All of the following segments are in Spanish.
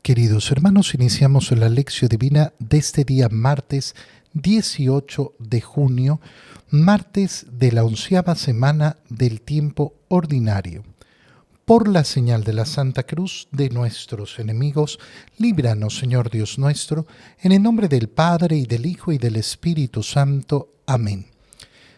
Queridos hermanos, iniciamos la lección divina de este día martes 18 de junio, martes de la 11ª semana del tiempo ordinario. Por la señal de la Santa Cruz de nuestros enemigos, líbranos, Señor Dios nuestro, en el nombre del Padre, y del Hijo, y del Espíritu Santo. Amén.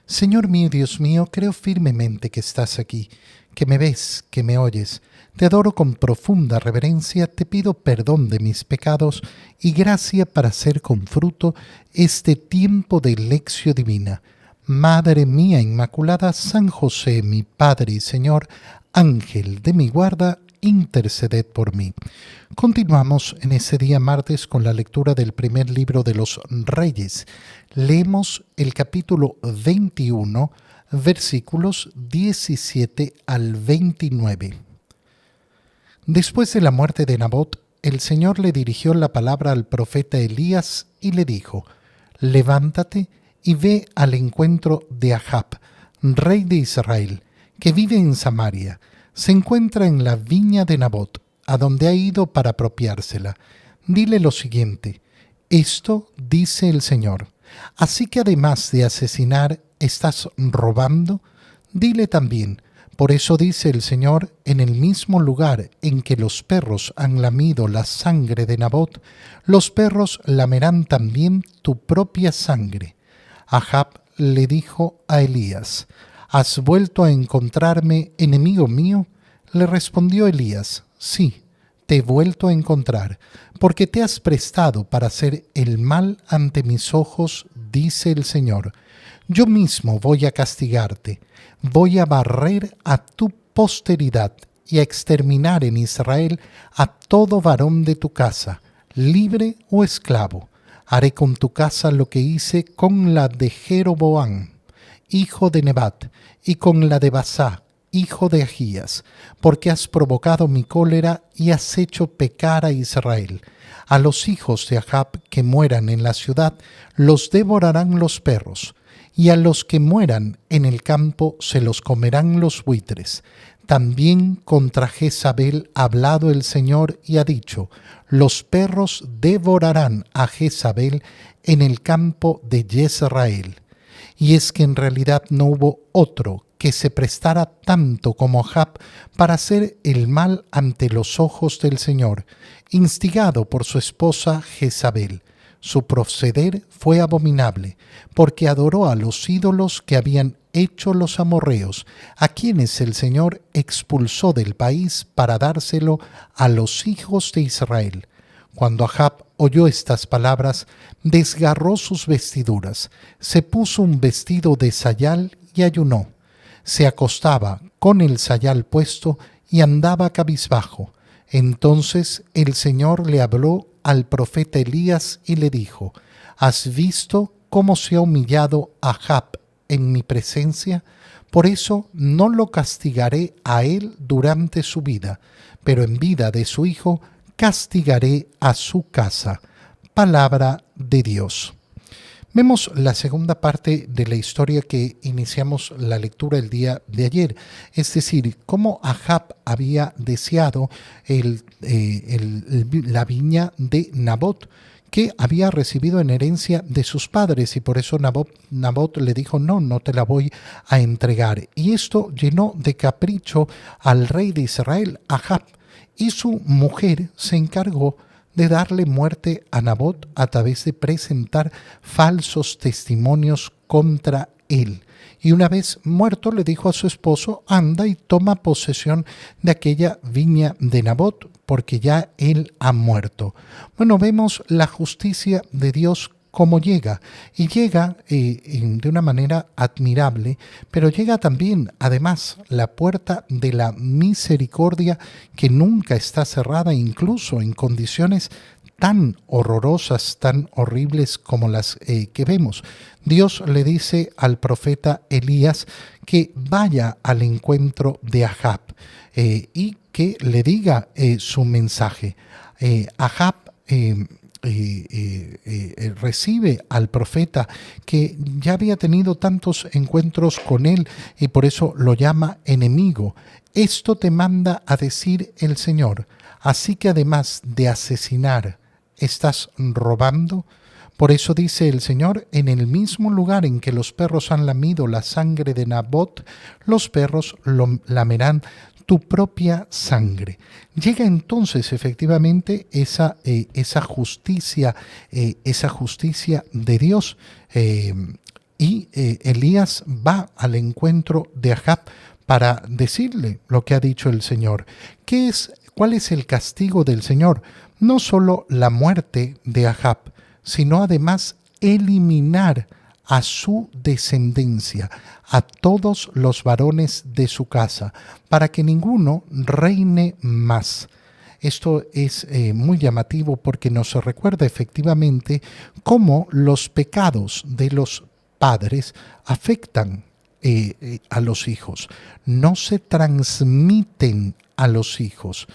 Señor mío, Dios mío, creo firmemente que estás aquí, que me ves, que me oyes. Te adoro con profunda reverencia, te pido perdón de mis pecados y gracia para hacer con fruto este tiempo de lección divina. Madre mía Inmaculada, San José, mi Padre y Señor, Ángel de mi guarda, interceded por mí. Continuamos en este día martes con la lectura del primer libro de los Reyes. Leemos el capítulo 21, versículos 17 al 29. Después de la muerte de Nabot, el Señor le dirigió la palabra al profeta Elías y le dijo: «Levántate y ve al encuentro de Ahab, rey de Israel, que vive en Samaria. Se encuentra en la viña de Nabot, a donde ha ido para apropiársela. Dile lo siguiente: esto dice el Señor. Así que además de asesinar, ¿estás robando? Dile también: por eso dice el Señor, en el mismo lugar en que los perros han lamido la sangre de Nabot, los perros lamerán también tu propia sangre». Ahab le dijo a Elías: «¿Has vuelto a encontrarme, enemigo mío?». Le respondió Elías: «Sí, te he vuelto a encontrar, porque te has prestado para hacer el mal ante mis ojos, dice el Señor. Yo mismo voy a castigarte, voy a barrer a tu posteridad y a exterminar en Israel a todo varón de tu casa, libre o esclavo. Haré con tu casa lo que hice con la de Jeroboam, hijo de Nebat, y con la de Basá, hijo de Ahías, porque has provocado mi cólera y has hecho pecar a Israel. A los hijos de Ahab que mueran en la ciudad los devorarán los perros, y a los que mueran en el campo se los comerán los buitres. También contra Jezabel ha hablado el Señor y ha dicho: los perros devorarán a Jezabel en el campo de Jezreel». Y es que en realidad no hubo otro que se prestara tanto como Ahab para hacer el mal ante los ojos del Señor, instigado por su esposa Jezabel. Su proceder fue abominable, porque adoró a los ídolos que habían hecho los amorreos, a quienes el Señor expulsó del país para dárselo a los hijos de Israel. Cuando Ahab oyó estas palabras, desgarró sus vestiduras, se puso un vestido de sayal y ayunó. Se acostaba con el sayal puesto y andaba cabizbajo. Entonces el Señor le habló al profeta Elías y le dijo: «¿Has visto cómo se ha humillado Ahab en mi presencia? Por eso no lo castigaré a él durante su vida, pero en vida de su hijo castigaré a su casa». Palabra de Dios. Vemos la segunda parte de la historia que iniciamos la lectura el día de ayer, es decir, cómo Ahab había deseado la viña de Nabot, que había recibido en herencia de sus padres, y por eso Nabot le dijo: no te la voy a entregar. Y esto llenó de capricho al rey de Israel, Ahab, y su mujer se encargó de darle muerte a Nabot a través de presentar falsos testimonios contra él. Y una vez muerto le dijo a su esposo: «Anda y toma posesión de aquella viña de Nabot, porque ya él ha muerto». Bueno, vemos la justicia de Dios cómo llega, y llega de una manera admirable, pero llega también, además, la puerta de la misericordia, que nunca está cerrada, incluso en condiciones tan horrorosas, tan horribles como las que vemos. Dios le dice al profeta Elías que vaya al encuentro de Ahab y que le diga su mensaje. Ahab recibe al profeta que ya había tenido tantos encuentros con él y por eso lo llama enemigo. Esto te manda a decir el Señor. Así que además de asesinar, ¿estás robando? Por eso dice el Señor, en el mismo lugar en que los perros han lamido la sangre de Nabot, los perros lamerán tu propia sangre. Llega entonces efectivamente esa justicia de Dios, y Elías va al encuentro de Ahab para decirle lo que ha dicho el Señor. ¿Cuál es el castigo del Señor? No solo la muerte de Ahab, sino además eliminar a su descendencia, a todos los varones de su casa, para que ninguno reine más. Esto es muy llamativo porque nos recuerda efectivamente cómo los pecados de los padres afectan a los hijos, no se transmiten a los hijos.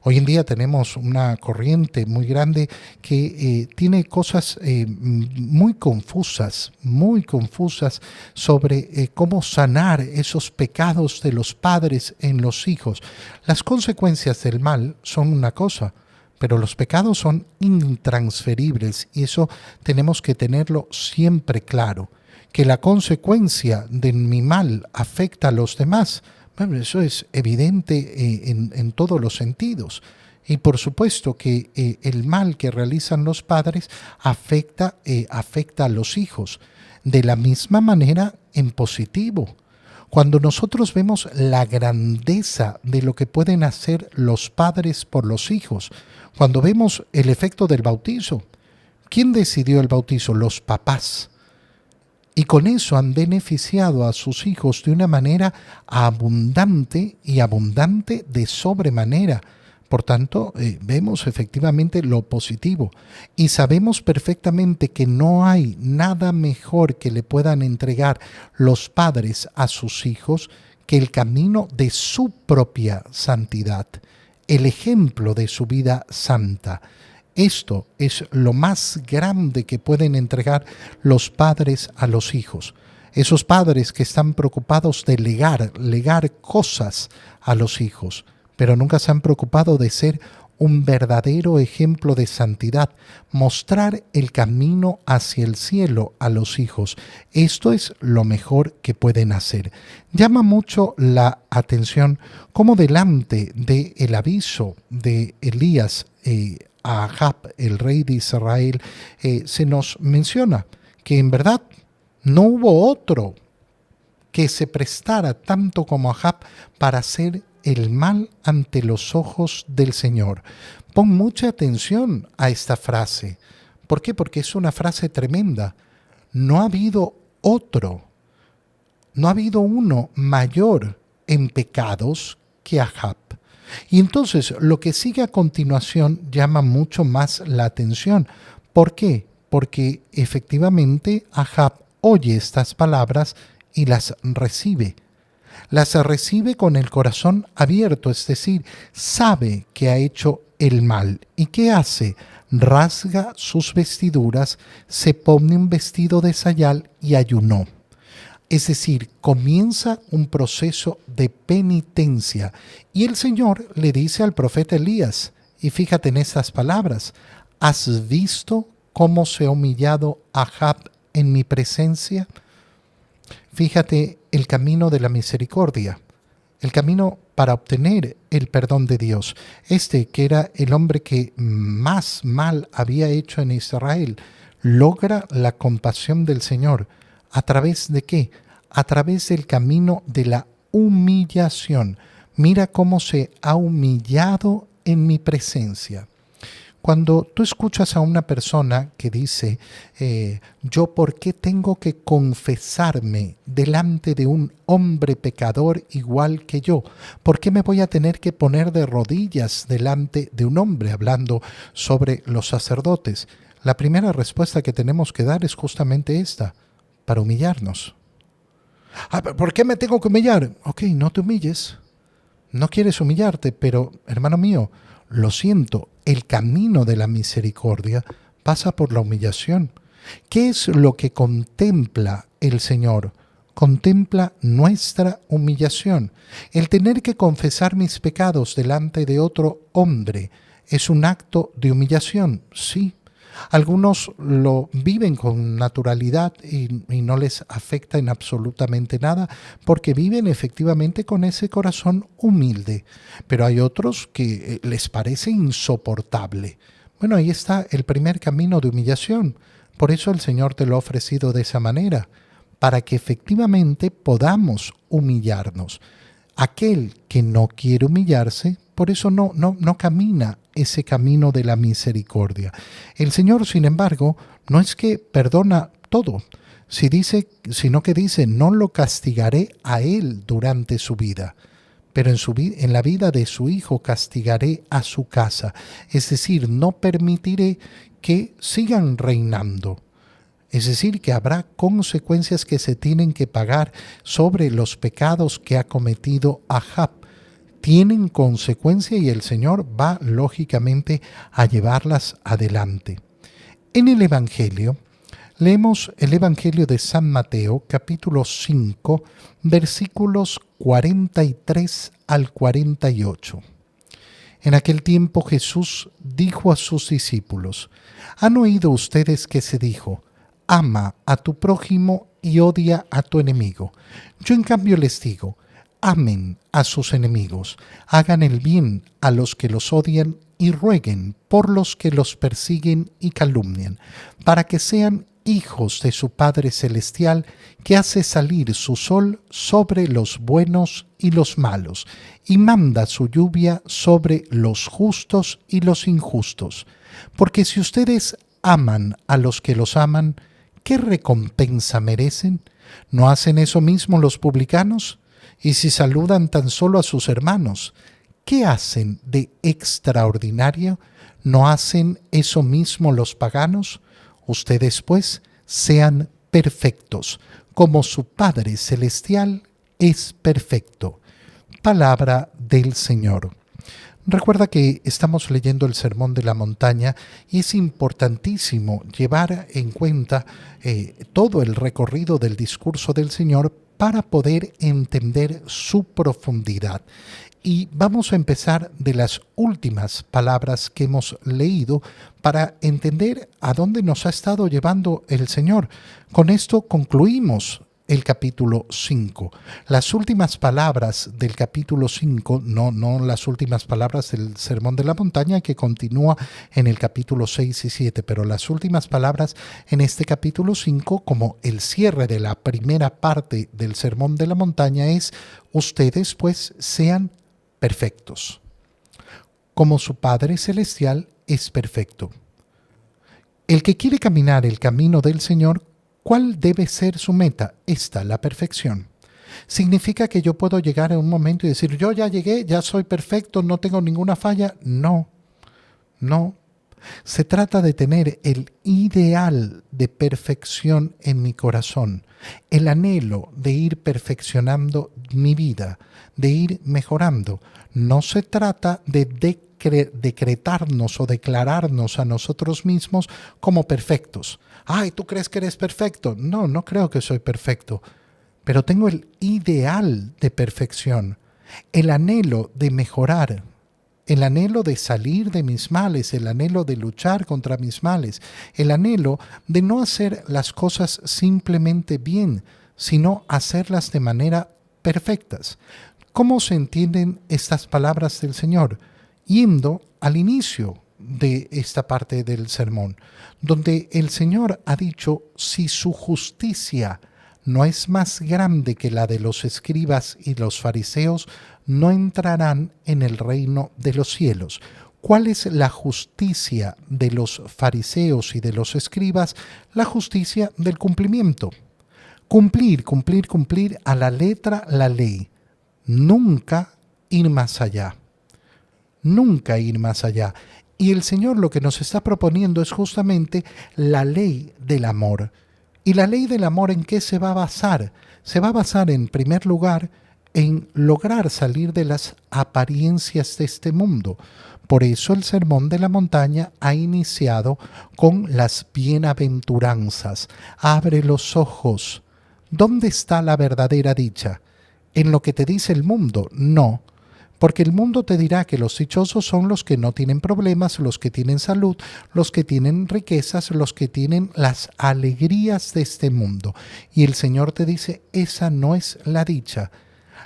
Hoy en día tenemos una corriente muy grande que tiene cosas muy confusas sobre cómo sanar esos pecados de los padres en los hijos. Las consecuencias del mal son una cosa, pero los pecados son intransferibles y eso tenemos que tenerlo siempre claro. Que la consecuencia de mi mal afecta a los demás, bueno, eso es evidente en todos los sentidos. Y por supuesto que el mal que realizan los padres afecta a los hijos. De la misma manera en positivo. Cuando nosotros vemos la grandeza de lo que pueden hacer los padres por los hijos, cuando vemos el efecto del bautizo, ¿quién decidió el bautizo? Los papás. Y con eso han beneficiado a sus hijos de una manera abundante y abundante de sobremanera. Por tanto, vemos efectivamente lo positivo y sabemos perfectamente que no hay nada mejor que le puedan entregar los padres a sus hijos que el camino de su propia santidad, el ejemplo de su vida santa. Esto es lo más grande que pueden entregar los padres a los hijos. Esos padres que están preocupados de legar cosas a los hijos, pero nunca se han preocupado de ser un verdadero ejemplo de santidad, mostrar el camino hacia el cielo a los hijos. Esto es lo mejor que pueden hacer. Llama mucho la atención cómo delante del aviso de Elías a Ahab, el rey de Israel, se nos menciona que en verdad no hubo otro que se prestara tanto como Ahab para hacer el mal ante los ojos del Señor. Pon mucha atención a esta frase. ¿Por qué? Porque es una frase tremenda. No ha habido otro, no ha habido uno mayor en pecados que Ahab. Y entonces lo que sigue a continuación llama mucho más la atención. ¿Por qué? Porque efectivamente Ahab oye estas palabras y las recibe. Las recibe con el corazón abierto, es decir, sabe que ha hecho el mal. ¿Y qué hace? Rasga sus vestiduras, se pone un vestido de sayal y ayunó. Es decir, comienza un proceso de penitencia. Y el Señor le dice al profeta Elías, y fíjate en estas palabras, ¿has visto cómo se ha humillado Ahab en mi presencia? Fíjate el camino de la misericordia, el camino para obtener el perdón de Dios. Que era el hombre que más mal había hecho en Israel, logra la compasión del Señor. ¿A través de qué? A través del camino de la humillación. Mira cómo se ha humillado en mi presencia. Cuando tú escuchas a una persona que dice, ¿yo por qué tengo que confesarme delante de un hombre pecador igual que yo? ¿Por qué me voy a tener que poner de rodillas delante de un hombre? Hablando sobre los sacerdotes. La primera respuesta que tenemos que dar es justamente esta, para humillarnos. ¿Por qué me tengo que humillar? Ok, no te humilles. No quieres humillarte, pero hermano mío, lo siento, el camino de la misericordia pasa por la humillación. ¿Qué es lo que contempla el Señor? Contempla nuestra humillación. El tener que confesar mis pecados delante de otro hombre es un acto de humillación, sí. Algunos lo viven con naturalidad y no les afecta en absolutamente nada porque viven efectivamente con ese corazón humilde. Pero hay otros que les parece insoportable. Bueno, ahí está el primer camino de humillación. Por eso el Señor te lo ha ofrecido de esa manera, para que efectivamente podamos humillarnos. Aquel que no quiere humillarse, por eso no camina ese camino de la misericordia. El Señor, sin embargo, no es que perdona todo, sino que dice, no lo castigaré a él durante su vida, pero en la vida de su hijo castigaré a su casa. Es decir, no permitiré que sigan reinando. Es decir, que habrá consecuencias que se tienen que pagar sobre los pecados que ha cometido Ahab. Tienen consecuencia y el Señor va lógicamente a llevarlas adelante. En el Evangelio, leemos el Evangelio de San Mateo, capítulo 5, versículos 43 al 48. En aquel tiempo Jesús dijo a sus discípulos, ¿han oído ustedes que se dijo, ama a tu prójimo y odia a tu enemigo? Yo en cambio les digo, amen a sus enemigos, hagan el bien a los que los odian y rueguen por los que los persiguen y calumnian, para que sean hijos de su Padre Celestial, que hace salir su sol sobre los buenos y los malos, y manda su lluvia sobre los justos y los injustos. Porque si ustedes aman a los que los aman, ¿qué recompensa merecen? ¿No hacen eso mismo los publicanos? Y si saludan tan solo a sus hermanos, ¿qué hacen de extraordinario? ¿No hacen eso mismo los paganos? Ustedes, pues, sean perfectos, como su Padre Celestial es perfecto. Palabra del Señor. Recuerda que estamos leyendo el Sermón de la Montaña y es importantísimo llevar en cuenta todo el recorrido del discurso del Señor para poder entender su profundidad. Y vamos a empezar de las últimas palabras que hemos leído para entender a dónde nos ha estado llevando el Señor. Con esto concluimos el capítulo 5. Las últimas palabras del capítulo 5, no las últimas palabras del Sermón de la Montaña que continúa en el capítulo 6 y 7, pero las últimas palabras en este capítulo 5, como el cierre de la primera parte del Sermón de la Montaña, es: ustedes pues sean perfectos, como su Padre Celestial es perfecto. El que quiere caminar el camino del Señor, ¿cuál debe ser su meta? Esta, la perfección. ¿Significa que yo puedo llegar a un momento y decir, yo ya llegué, ya soy perfecto, no tengo ninguna falla? No. Se trata de tener el ideal de perfección en mi corazón, el anhelo de ir perfeccionando mi vida, de ir mejorando. No se trata de decretarnos o declararnos a nosotros mismos como perfectos. Ay, ¿tú crees que eres perfecto? No creo que soy perfecto, pero tengo el ideal de perfección, el anhelo de mejorar, el anhelo de salir de mis males, el anhelo de luchar contra mis males, el anhelo de no hacer las cosas simplemente bien, sino hacerlas de manera perfectas. ¿Cómo se entienden estas palabras del Señor? Yendo al inicio de esta parte del sermón, donde el Señor ha dicho, si su justicia no es más grande que la de los escribas y los fariseos, no entrarán en el reino de los cielos. ¿Cuál es la justicia de los fariseos y de los escribas? La justicia del cumplimiento. Cumplir a la letra la ley. Nunca ir más allá. Nunca ir más allá. Y el Señor lo que nos está proponiendo es justamente la ley del amor. ¿Y la ley del amor en qué se va a basar? Se va a basar en primer lugar en lograr salir de las apariencias de este mundo. Por eso el Sermón de la Montaña ha iniciado con las bienaventuranzas. Abre los ojos. ¿Dónde está la verdadera dicha? ¿En lo que te dice el mundo? No. Porque el mundo te dirá que los dichosos son los que no tienen problemas, los que tienen salud, los que tienen riquezas, los que tienen las alegrías de este mundo. Y el Señor te dice, esa no es la dicha.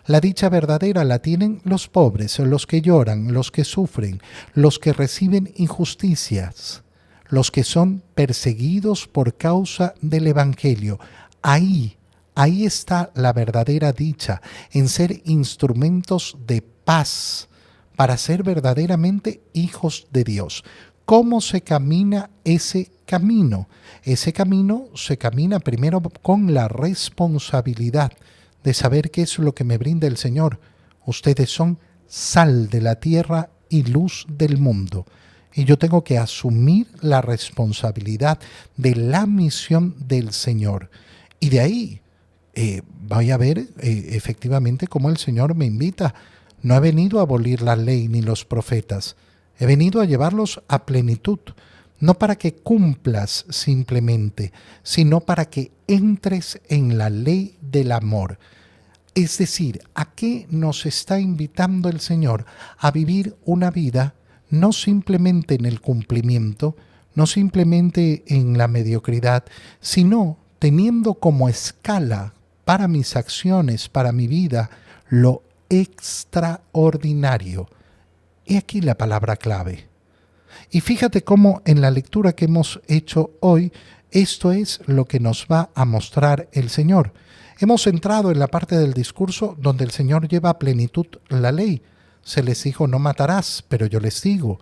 La dicha verdadera la tienen los pobres, los que lloran, los que sufren, los que reciben injusticias, los que son perseguidos por causa del Evangelio. Ahí está la verdadera dicha, en ser instrumentos de paz, para ser verdaderamente hijos de Dios. ¿Cómo se camina ese camino? Ese camino se camina primero con la responsabilidad de saber qué es lo que me brinda el Señor. Ustedes son sal de la tierra y luz del mundo. Y yo tengo que asumir la responsabilidad de la misión del Señor. Y de ahí voy a ver efectivamente cómo el Señor me invita. No he venido a abolir la ley ni los profetas. He venido a llevarlos a plenitud. No para que cumplas simplemente, sino para que entres en la ley del amor. Es decir, ¿a qué nos está invitando el Señor? A vivir una vida no simplemente en el cumplimiento, no simplemente en la mediocridad, sino teniendo como escala para mis acciones, para mi vida, lo extraordinario. He aquí la palabra clave. Y fíjate cómo en la lectura que hemos hecho hoy, esto es lo que nos va a mostrar el Señor. Hemos entrado en la parte del discurso donde el Señor lleva a plenitud la ley. Se les dijo, no matarás, pero yo les digo,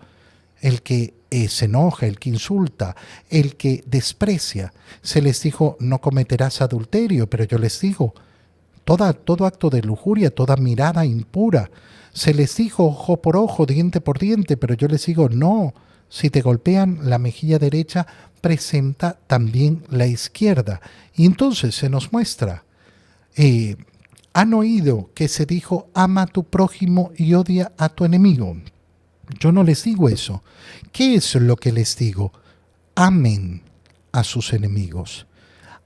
el que se enoja, el que insulta, el que desprecia. Se les dijo, no cometerás adulterio, pero yo les digo, todo acto de lujuria, toda mirada impura. Se les dijo ojo por ojo, diente por diente, pero yo les digo, no, si te golpean la mejilla derecha, presenta también la izquierda. Y entonces se nos muestra, han oído que se dijo, ama a tu prójimo y odia a tu enemigo. Yo no les digo eso. ¿Qué es lo que les digo? Amen a sus enemigos.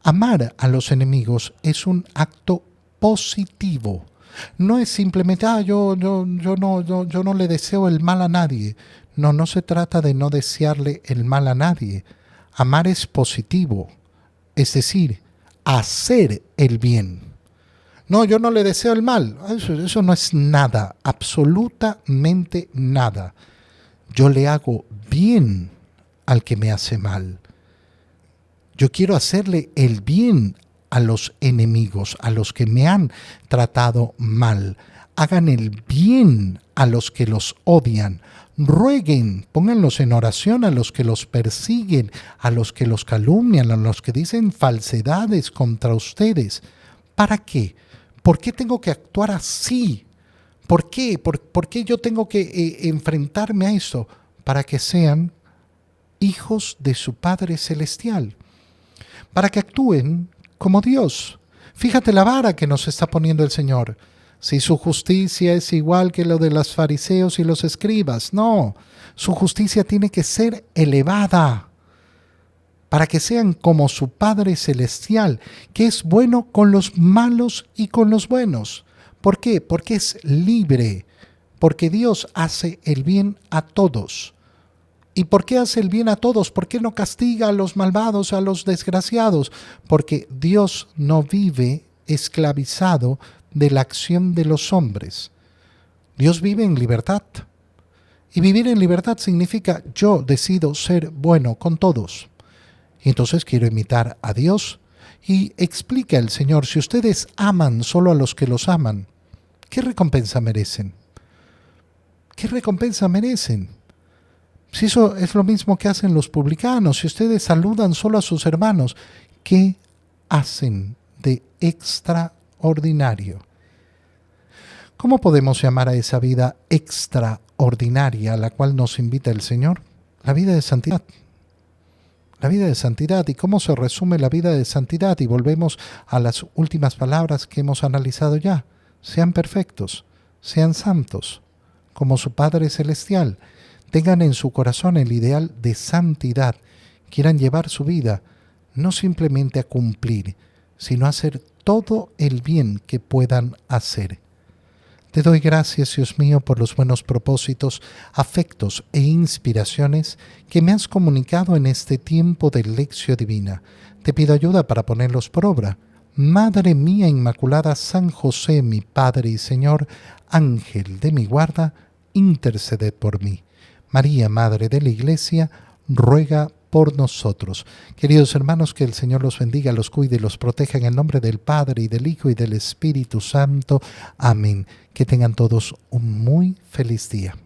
Amar a los enemigos es un acto positivo. No es simplemente, yo no le deseo el mal a nadie. No se trata de no desearle el mal a nadie. Amar es positivo, es decir, hacer el bien. No, yo no le deseo el mal. Eso no es nada, absolutamente nada. Yo le hago bien al que me hace mal. Yo quiero hacerle el bien a los enemigos, a los que me han tratado mal. Hagan el bien a los que los odian. Rueguen, pónganlos en oración a los que los persiguen, a los que los calumnian, a los que dicen falsedades contra ustedes. ¿Para qué? ¿Por qué tengo que actuar así? ¿Por qué? ¿Por qué yo tengo que enfrentarme a eso? Para que sean hijos de su Padre Celestial. Para que actúen como Dios. Fíjate la vara que nos está poniendo el Señor. Si su justicia es igual que lo de los fariseos y los escribas, no. Su justicia tiene que ser elevada para que sean como su Padre Celestial, que es bueno con los malos y con los buenos. ¿Por qué? Porque es libre, porque Dios hace el bien a todos. ¿Y por qué hace el bien a todos? ¿Por qué no castiga a los malvados, a los desgraciados? Porque Dios no vive esclavizado de la acción de los hombres. Dios vive en libertad. Y vivir en libertad significa yo decido ser bueno con todos. Y entonces quiero imitar a Dios. Y explica el Señor, si ustedes aman solo a los que los aman, ¿qué recompensa merecen? ¿Qué recompensa merecen? Si eso es lo mismo que hacen los publicanos, si ustedes saludan solo a sus hermanos, ¿qué hacen de extraordinario? ¿Cómo podemos llamar a esa vida extraordinaria a la cual nos invita el Señor? La vida de santidad. La vida de santidad. ¿Y cómo se resume la vida de santidad? Y volvemos a las últimas palabras que hemos analizado ya. Sean perfectos, sean santos, como su Padre Celestial. tengan en su corazón el ideal de santidad, quieran llevar su vida no simplemente a cumplir, sino a hacer todo el bien que puedan hacer. Te doy gracias, Dios mío, por los buenos propósitos, afectos e inspiraciones que me has comunicado en este tiempo de Lección Divina. Te pido ayuda para ponerlos por obra. Madre mía Inmaculada, San José, mi Padre y Señor, Ángel de mi guarda, interceded por mí. María, Madre de la Iglesia, ruega por nosotros. Queridos hermanos, que el Señor los bendiga, los cuide y los proteja en el nombre del Padre, y del Hijo, y del Espíritu Santo. Amén. Que tengan todos un muy feliz día.